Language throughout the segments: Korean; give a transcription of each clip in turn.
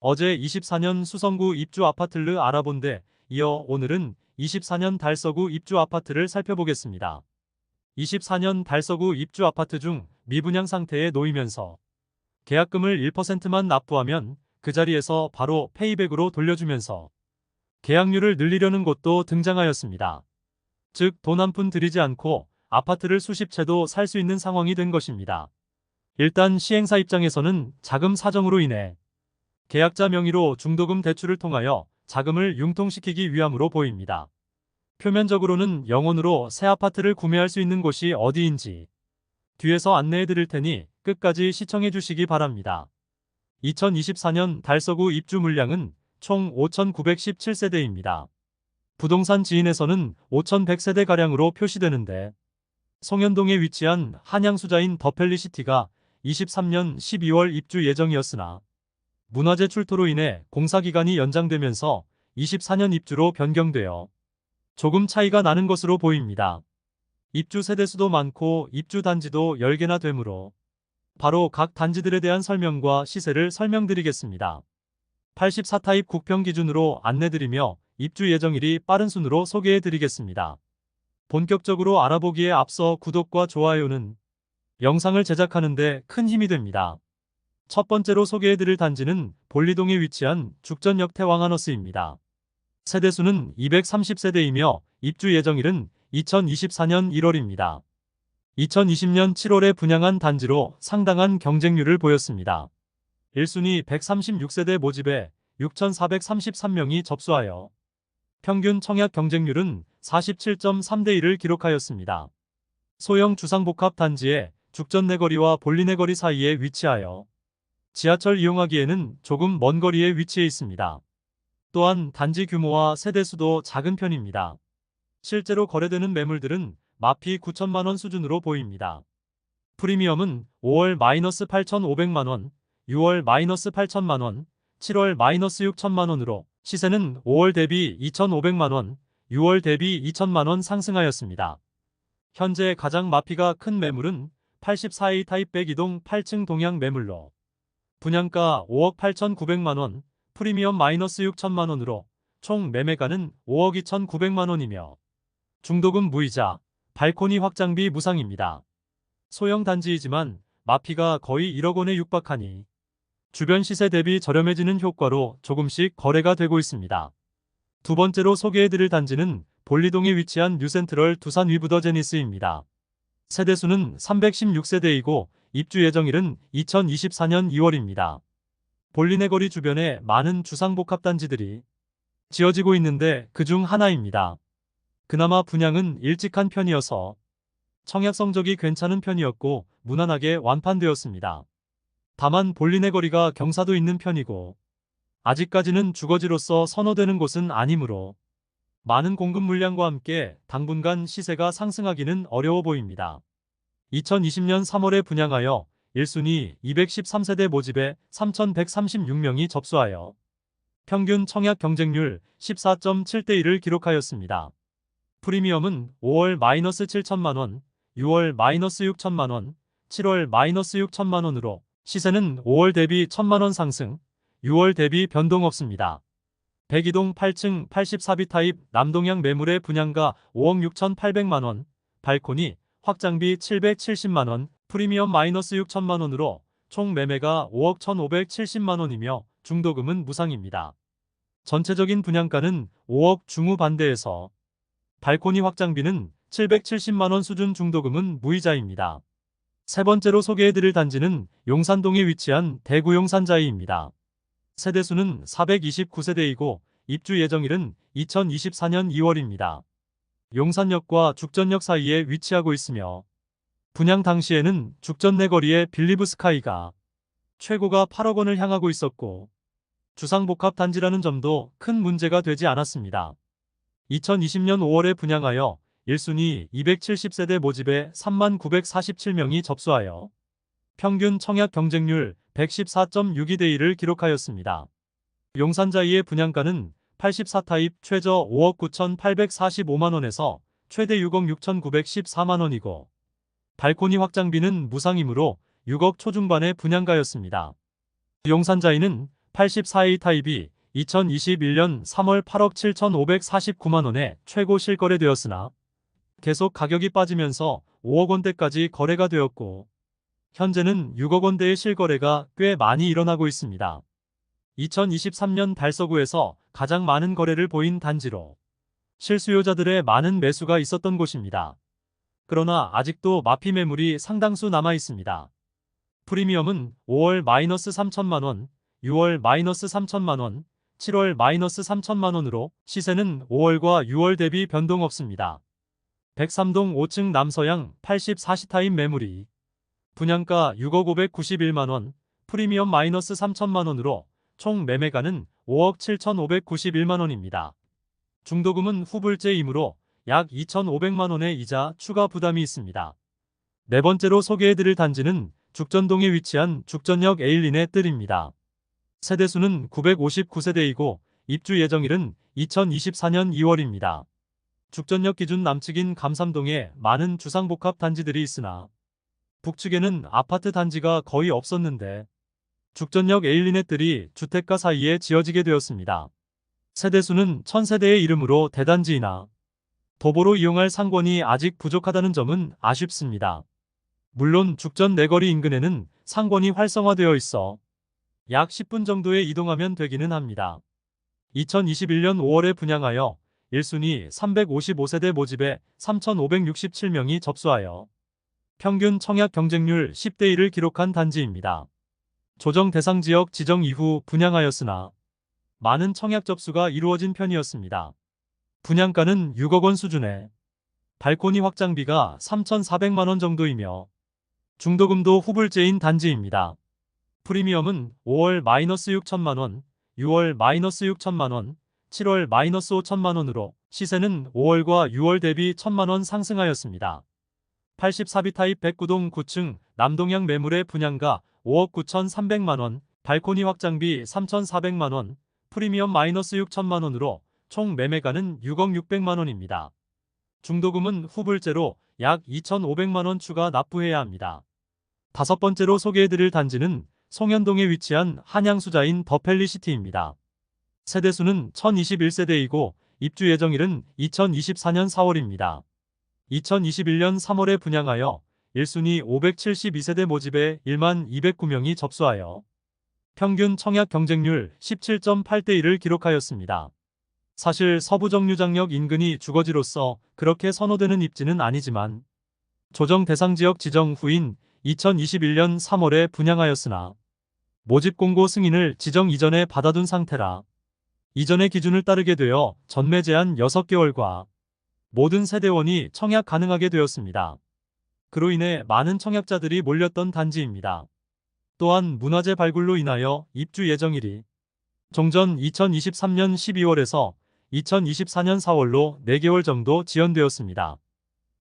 어제 24년 수성구 입주 아파트를 알아본데 이어 오늘은 24년 달서구 입주 아파트를 살펴보겠습니다. 24년 달서구 입주 아파트 중 미분양 상태에 놓이면서 계약금을 1%만 납부하면 그 자리에서 바로 페이백으로 돌려주면서 계약률을 늘리려는 곳도 등장하였습니다. 즉, 돈 한 푼 들이지 않고 아파트를 수십 채도 살 수 있는 상황이 된 것입니다. 일단 시행사 입장에서는 자금 사정으로 인해 계약자 명의로 중도금 대출을 통하여 자금을 융통시키기 위함으로 보입니다. 표면적으로는 영혼으로 새 아파트를 구매할 수 있는 곳이 어디인지 뒤에서 안내해 드릴 테니 끝까지 시청해 주시기 바랍니다. 2024년 달서구 입주 물량은 총 5,917세대입니다. 부동산 지인에서는 5,100세대가량으로 표시되는데 송현동에 위치한 한양수자인 더펠리시티가 23년 12월 입주 예정이었으나 문화재 출토로 인해 공사기간이 연장되면서 24년 입주로 변경되어 조금 차이가 나는 것으로 보입니다. 입주 세대수도 많고 입주 단지도 10개나 되므로 바로 각 단지들에 대한 설명과 시세를 설명드리겠습니다. 84타입 국평 기준으로 안내드리며 입주 예정일이 빠른 순으로 소개해드리겠습니다. 본격적으로 알아보기에 앞서 구독과 좋아요는 영상을 제작하는데 큰 힘이 됩니다. 첫 번째로 소개해드릴 단지는 볼리동에 위치한 죽전역 태왕하너스입니다. 세대수는 230세대이며 입주 예정일은 2024년 1월입니다. 2020년 7월에 분양한 단지로 상당한 경쟁률을 보였습니다. 1순위 136세대 모집에 6,433명이 접수하여 평균 청약 경쟁률은 47.3대 1을 기록하였습니다. 소형 주상복합 단지의 죽전 내거리와 볼리 내거리 사이에 위치하여 지하철 이용하기에는 조금 먼 거리에 위치해 있습니다. 또한 단지 규모와 세대수도 작은 편입니다. 실제로 거래되는 매물들은 마피 9천만원 수준으로 보입니다. 프리미엄은 5월 -8,500만원, 6월 -8천만원, 7월 -6천만원으로 시세는 5월 대비 2,500만원, 6월 대비 2천만원 상승하였습니다. 현재 가장 마피가 큰 매물은 84A 타입 102동 8층 동양 매물로 분양가 5억 8,900만원, 프리미엄 -6천만원으로 총 매매가는 5억 2,900만원이며 중도금 무이자, 발코니 확장비 무상입니다. 소형 단지이지만 마피가 거의 1억 원에 육박하니 주변 시세 대비 저렴해지는 효과로 조금씩 거래가 되고 있습니다. 두 번째로 소개해드릴 단지는 볼리동에 위치한 뉴센트럴 두산 위브더 제니스입니다. 세대수는 316세대이고 입주 예정일은 2024년 2월입니다. 볼리네거리 주변에 많은 주상복합 단지들이 지어지고 있는데 그중 하나입니다. 그나마 분양은 일찍 한 편이어서 청약 성적이 괜찮은 편이었고 무난하게 완판되었습니다. 다만 볼리네거리가 경사도 있는 편이고 아직까지는 주거지로서 선호되는 곳은 아니므로 많은 공급 물량과 함께 당분간 시세가 상승하기는 어려워 보입니다. 2020년 3월에 분양하여 1순위 213세대 모집에 3,136명이 접수하여 평균 청약 경쟁률 14.7대 1을 기록하였습니다. 프리미엄은 5월 -7천만원, 6월 -6천만원, 7월 -6천만원으로 시세는 5월 대비 1,000만원 상승, 6월 대비 변동 없습니다. 102동 8층 84B 타입 남동향 매물의 분양가 5억 6,800만원, 발코니, 확장비 770만원, 프리미엄 -6천만원으로 총 매매가 5억 1,570만원이며 중도금은 무상입니다. 전체적인 분양가는 5억 중후반대에서 발코니 확장비는 770만원 수준, 중도금은 무이자입니다. 세 번째로 소개해드릴 단지는 용산동에 위치한 대구 용산자이입니다. 세대수는 429세대이고 입주 예정일은 2024년 2월입니다. 용산역과 죽전역 사이에 위치하고 있으며 분양 당시에는 죽전 내거리의 빌리브 스카이가 최고가 8억 원을 향하고 있었고 주상복합 단지라는 점도 큰 문제가 되지 않았습니다. 2020년 5월에 분양하여 1순위 270세대 모집에 39,947명이 접수하여 평균 청약 경쟁률 114.62대 1을 기록하였습니다. 용산자이의 분양가는 84타입 최저 5억 9,845만원에서 최대 6억 6,914만원이고 발코니 확장비는 무상이므로 6억 초중반의 분양가였습니다. 용산자이는 84A 타입이 2021년 3월 8억 7,549만 원에 최고 실거래되었으나 계속 가격이 빠지면서 5억 원대까지 거래가 되었고 현재는 6억 원대의 실거래가 꽤 많이 일어나고 있습니다. 2023년 달서구에서 가장 많은 거래를 보인 단지로 실수요자들의 많은 매수가 있었던 곳입니다. 그러나 아직도 마피 매물이 상당수 남아 있습니다. 프리미엄은 5월 마이너스 3천만 원, 6월 마이너스 3천만 원, 7월 마이너스 3천만 원으로 시세는 5월과 6월 대비 변동 없습니다. 103동 5층 남서양 84시타임 매물이 분양가 6억 591만 원, 프리미엄 마이너스 3천만 원으로 총 매매가는 5억 7,591만 원입니다. 중도금은 후불제이므로 약 2,500만 원의 이자 추가 부담이 있습니다. 네 번째로 소개해드릴 단지는 죽전동에 위치한 죽전역 에일린의 뜰입니다. 세대수는 959세대이고 입주 예정일은 2024년 2월입니다. 죽전역 기준 남측인 감삼동에 많은 주상복합 단지들이 있으나 북측에는 아파트 단지가 거의 없었는데 죽전역 에일린의 뜰이 주택가 사이에 지어지게 되었습니다. 세대수는 1000세대의 이름으로 대단지이나 도보로 이용할 상권이 아직 부족하다는 점은 아쉽습니다. 물론 죽전 내거리 인근에는 상권이 활성화되어 있어 약 10분 정도에 이동하면 되기는 합니다. 2021년 5월에 분양하여 1순위 355세대 모집에 3,567명이 접수하여 평균 청약 경쟁률 10대 1을 기록한 단지입니다. 조정 대상 지역 지정 이후 분양하였으나 많은 청약 접수가 이루어진 편이었습니다. 분양가는 6억 원 수준에 발코니 확장비가 3,400만 원 정도이며 중도금도 후불제인 단지입니다. 프리미엄은 5월 마이너스 6천만 원, 6월 마이너스 6천만 원, 7월 마이너스 5천만 원으로 시세는 5월과 6월 대비 1천만 원 상승하였습니다. 84B 타입 109동 9층 남동향 매물의 분양가 5억 9,300만 원, 발코니 확장비 3,400만 원, 프리미엄 마이너스 6천만 원으로 총 매매가는 6억 600만 원입니다. 중도금은 후불제로 약 2,500만 원 추가 납부해야 합니다. 다섯 번째로 소개해드릴 단지는 송현동에 위치한 한양수자인 더펠리시티입니다. 세대수는 1021세대이고 입주 예정일은 2024년 4월입니다. 2021년 3월에 분양하여 1순위 572세대 모집에 1만 209명이 접수하여 평균 청약 경쟁률 17.8대 1을 기록하였습니다. 사실 서부정류장역 인근이 주거지로서 그렇게 선호되는 입지는 아니지만 조정 대상 지역 지정 후인 2021년 3월에 분양하였으나 모집 공고 승인을 지정 이전에 받아둔 상태라 이전의 기준을 따르게 되어 전매 제한 6개월과 모든 세대원이 청약 가능하게 되었습니다. 그로 인해 많은 청약자들이 몰렸던 단지입니다. 또한 문화재 발굴로 인하여 입주 예정일이 종전 2023년 12월에서 2024년 4월로 4개월 정도 지연되었습니다.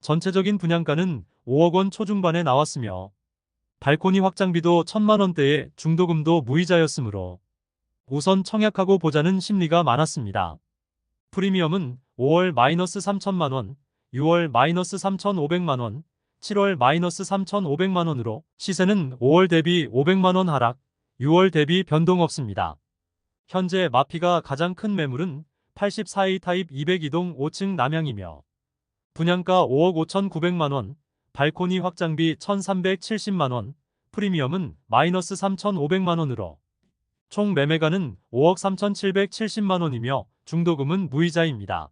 전체적인 분양가는 5억 원 초중반에 나왔으며 발코니 확장비도 1,000만 원대에 중도금도 무이자였으므로 우선 청약하고 보자는 심리가 많았습니다. 프리미엄은 5월 마이너스 3천만 원, 6월 마이너스 3,500만 원, 7월 마이너스 3,500만 원으로 시세는 5월 대비 500만 원 하락, 6월 대비 변동 없습니다. 현재 마피가 가장 큰 매물은 84A 타입 202동 5층 남양이며 분양가 5억 5,900만 원, 발코니 확장비 1,370만 원, 프리미엄은 마이너스 3,500만 원으로 총 매매가는 5억 3,770만 원이며 중도금은 무이자입니다.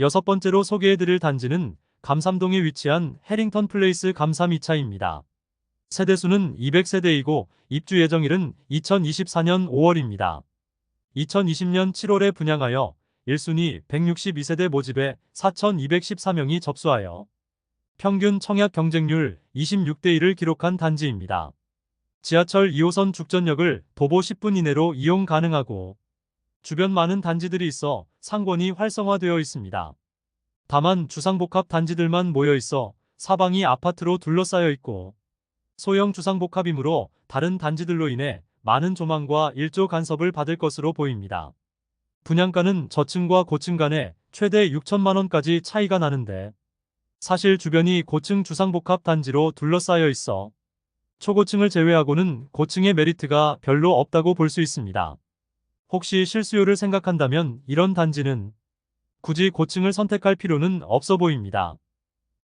여섯 번째로 소개해드릴 단지는 감삼동에 위치한 해링턴 플레이스 감삼 2차입니다. 세대수는 200세대이고 입주 예정일은 2024년 5월입니다. 2020년 7월에 분양하여 1순위 162세대 모집에 4,214명이 접수하여 평균 청약 경쟁률 26대 1을 기록한 단지입니다. 지하철 2호선 죽전역을 도보 10분 이내로 이용 가능하고 주변 많은 단지들이 있어 상권이 활성화되어 있습니다. 다만 주상복합 단지들만 모여 있어 사방이 아파트로 둘러싸여 있고 소형 주상복합이므로 다른 단지들로 인해 많은 조망과 일조 간섭을 받을 것으로 보입니다. 분양가는 저층과 고층 간에 최대 6천만 원까지 차이가 나는데 사실 주변이 고층 주상복합 단지로 둘러싸여 있어 초고층을 제외하고는 고층의 메리트가 별로 없다고 볼 수 있습니다. 혹시 실수요를 생각한다면 이런 단지는 굳이 고층을 선택할 필요는 없어 보입니다.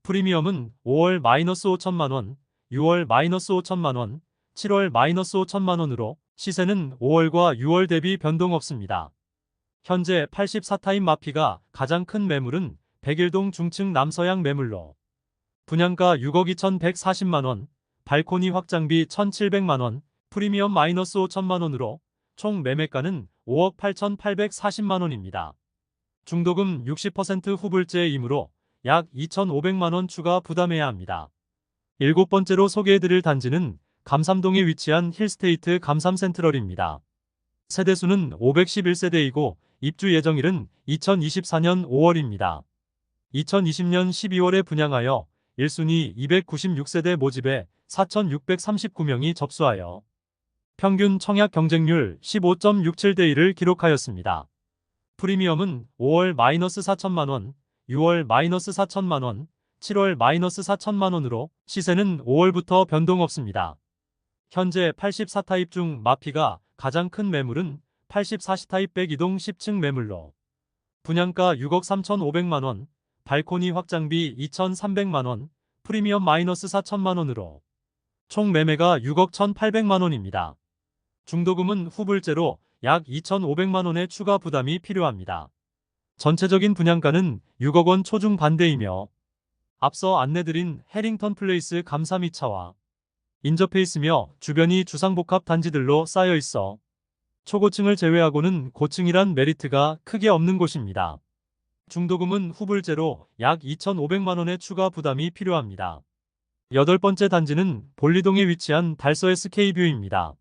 프리미엄은 5월 -5천만원, 6월 -5천만원, 7월 -5천만원으로 시세는 5월과 6월 대비 변동 없습니다. 현재 84타입 마피가 가장 큰 매물은 백일동 중층 남서양 매물로 분양가 6억 2,140만원, 발코니 확장비 1,700만원, 프리미엄 -5천만원으로 총 매매가는 5억 8,840만원입니다. 중도금 60% 후불제이므로 약 2,500만원 추가 부담해야 합니다. 일곱 번째로 소개해드릴 단지는 감삼동에 위치한 힐스테이트 감삼센트럴입니다. 세대수는 511세대이고 입주 예정일은 2024년 5월입니다. 2020년 12월에 분양하여 1순위 296세대 모집에 4,639명이 접수하여 평균 청약 경쟁률 15.67대 1을 기록하였습니다. 프리미엄은 5월 -4천만원, 6월 -4천만원, 7월 -4천만원으로 시세는 5월부터 변동 없습니다. 현재 84타입 중 마피가 가장 큰 매물은 84타입 백이동 10층 매물로 분양가 6억 3,500만원, 발코니 확장비 2,300만원, 프리미엄 -4천만원으로 총 매매가 6억 1,800만원입니다. 중도금은 후불제로 약 2,500만원의 추가 부담이 필요합니다. 전체적인 분양가는 6억 원 초중반대이며 앞서 안내드린 해링턴 플레이스 감삼 2차와 인접해 있으며 주변이 주상복합 단지들로 쌓여 있어 초고층을 제외하고는 고층이란 메리트가 크게 없는 곳입니다. 중도금은 후불제로 약 2,500만원의 추가 부담이 필요합니다. 여덟 번째 단지는 볼리동에 위치한 달서 SK뷰입니다.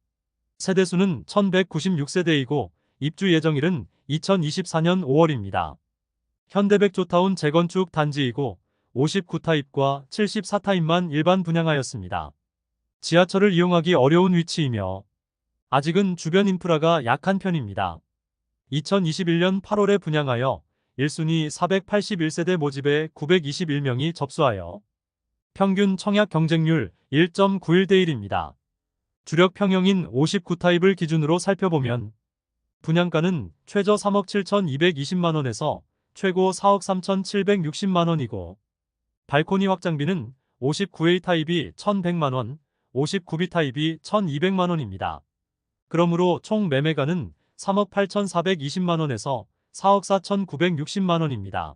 세대수는 1196세대이고 입주 예정일은 2024년 5월입니다. 현대백조타운 재건축 단지이고 59타입과 74타입만 일반 분양하였습니다. 지하철을 이용하기 어려운 위치이며 아직은 주변 인프라가 약한 편입니다. 2021년 8월에 분양하여 1순위 481세대 모집에 921명이 접수하여 평균 청약 경쟁률 1.91대 1입니다. 주력 평형인 59타입을 기준으로 살펴보면 분양가는 최저 3억 7,220만원에서 최고 4억 3,760만원이고 발코니 확장비는 59A 타입이 1,100만원, 59B 타입이 1,200만원입니다. 그러므로 총 매매가는 3억 8,420만원에서 4억 4,960만원입니다.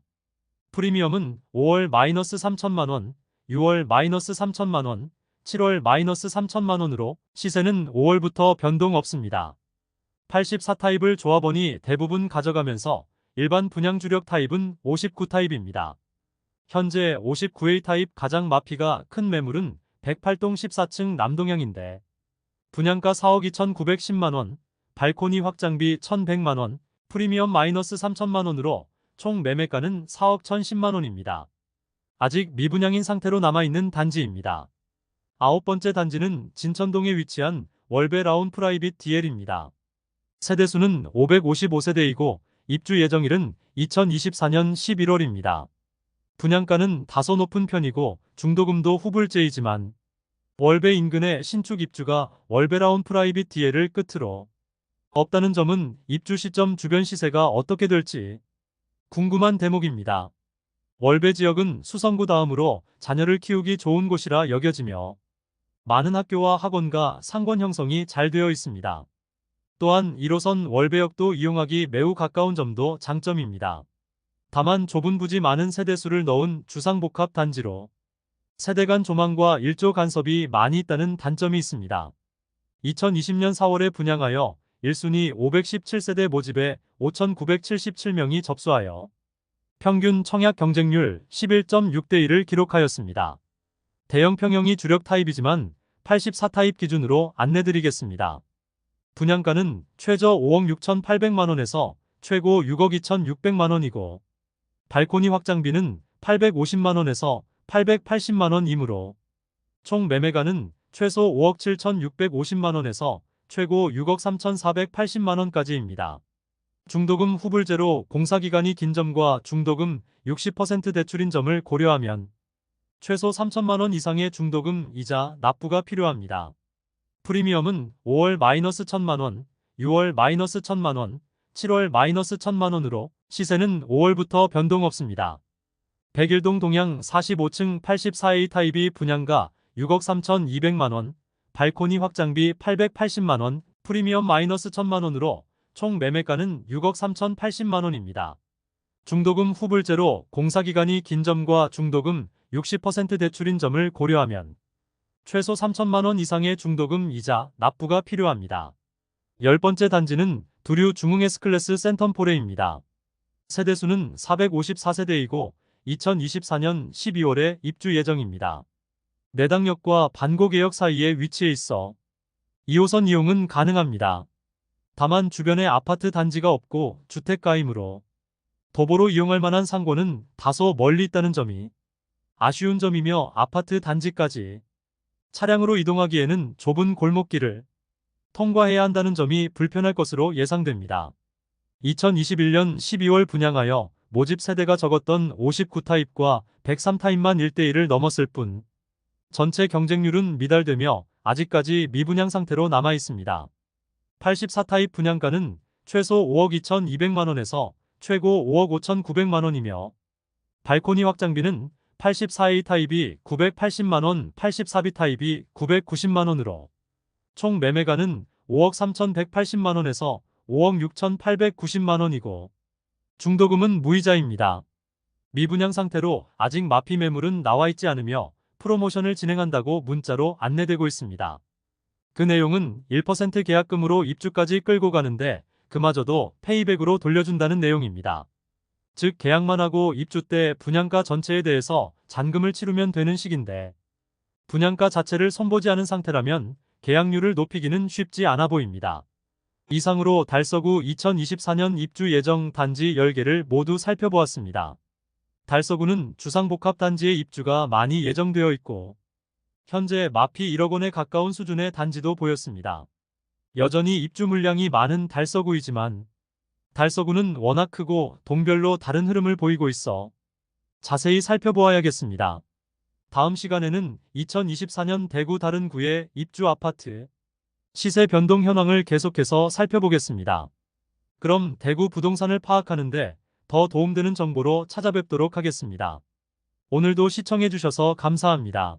프리미엄은 5월 -3천만원, 6월 -3천만원, 7월 -3천만원으로 시세는 5월부터 변동 없습니다. 84타입을 조합원이 대부분 가져가면서 일반 분양 주력 타입은 59타입입니다. 현재 59A 타입 가장 마피가 큰 매물은 108동 14층 남동향인데 분양가 4억 2,910만원, 발코니 확장비 1,100만원, 프리미엄 -3천만원으로 총 매매가는 4억 1,010만원입니다. 아직 미분양인 상태로 남아있는 단지입니다. 아홉 번째 단지는 진천동에 위치한 월베라운 프라이빗 DL입니다. 세대수는 555세대이고 입주 예정일은 2024년 11월입니다. 분양가는 다소 높은 편이고 중도금도 후불제이지만 월베 인근의 신축 입주가 월베라운 프라이빗 DL을 끝으로 없다는 점은 입주 시점 주변 시세가 어떻게 될지 궁금한 대목입니다. 월베 지역은 수성구 다음으로 자녀를 키우기 좋은 곳이라 여겨지며 많은 학교와 학원과 상권 형성이 잘 되어 있습니다. 또한 1호선 월베역도 이용하기 매우 가까운 점도 장점입니다. 다만 좁은 부지 많은 세대수를 넣은 주상복합 단지로 세대 간 조망과 일조 간섭이 많이 있다는 단점이 있습니다. 2020년 4월에 분양하여 1순위 517세대 모집에 5,977명이 접수하여 평균 청약 경쟁률 11.6대 1을 기록하였습니다. 대형 평형이 주력 타입이지만 84타입 기준으로 안내드리겠습니다. 분양가는 최저 5억 6,800만원에서 최고 6억 2,600만원이고 발코니 확장비는 850만원에서 880만원이므로 총 매매가는 최소 5억 7,650만원에서 최고 6억 3,480만원까지입니다. 중도금 후불제로 공사기간이 긴 점과 중도금 60% 대출인 점을 고려하면 최소 3천만원 이상의 중도금 이자 납부가 필요합니다. 프리미엄은 5월 -1,000만원, 6월 마이너스 1,000만원, 7월 마이너스 1,000만원으로 시세는 5월부터 변동 없습니다. 백일동 동양 45층 84A 타입이 분양가 6억 3,200만원, 발코니 확장비 880만원, 프리미엄 마이너스 1,000만원으로 총 매매가는 6억 3,080만원입니다. 중도금 후불제로 공사기간이 긴 점과 중도금 60% 대출인 점을 고려하면 최소 3천만원 이상의 중도금 이자 납부가 필요합니다. 10번째 단지는 두류 중흥 S클래스 센텀포레입니다. 세대수는 454세대이고 2024년 12월에 입주 예정입니다. 내당역과 반고개역 사이에 위치해 있어 2호선 이용은 가능합니다. 다만 주변에 아파트 단지가 없고 주택가이므로 도보로 이용할 만한 상권은 다소 멀리 있다는 점이 아쉬운 점이며 아파트 단지까지 차량으로 이동하기에는 좁은 골목길을 통과해야 한다는 점이 불편할 것으로 예상됩니다. 2021년 12월 분양하여 모집 세대가 적었던 59타입과 103타입만 1대1을 넘었을 뿐 전체 경쟁률은 미달되며 아직까지 미분양 상태로 남아 있습니다. 84타입 분양가는 최소 5억 2,200만원에서 최고 5억 5,900만원이며 발코니 확장비는 84A 타입이 980만원, 84B 타입이 990만원으로 총 매매가는 5억 3,180만원에서 5억 6,890만원이고 중도금은 무이자입니다. 미분양 상태로 아직 마피 매물은 나와 있지 않으며 프로모션을 진행한다고 문자로 안내되고 있습니다. 그 내용은 1% 계약금으로 입주까지 끌고 가는데 그마저도 페이백으로 돌려준다는 내용입니다. 즉 계약만 하고 입주 때 분양가 전체에 대해서 잔금을 치르면 되는 식인데 분양가 자체를 손보지 않은 상태라면 계약률을 높이기는 쉽지 않아 보입니다. 이상으로 달서구 2024년 입주 예정 단지 10개를 모두 살펴보았습니다. 달서구는 주상복합단지의 입주가 많이 예정되어 있고 현재 마피 1억 원에 가까운 수준의 단지도 보였습니다. 여전히 입주 물량이 많은 달서구이지만 달서구는 워낙 크고 동별로 다른 흐름을 보이고 있어 자세히 살펴보아야겠습니다. 다음 시간에는 2024년 대구 다른 구의 입주 아파트 시세 변동 현황을 계속해서 살펴보겠습니다. 그럼 대구 부동산을 파악하는데 더 도움되는 정보로 찾아뵙도록 하겠습니다. 오늘도 시청해주셔서 감사합니다.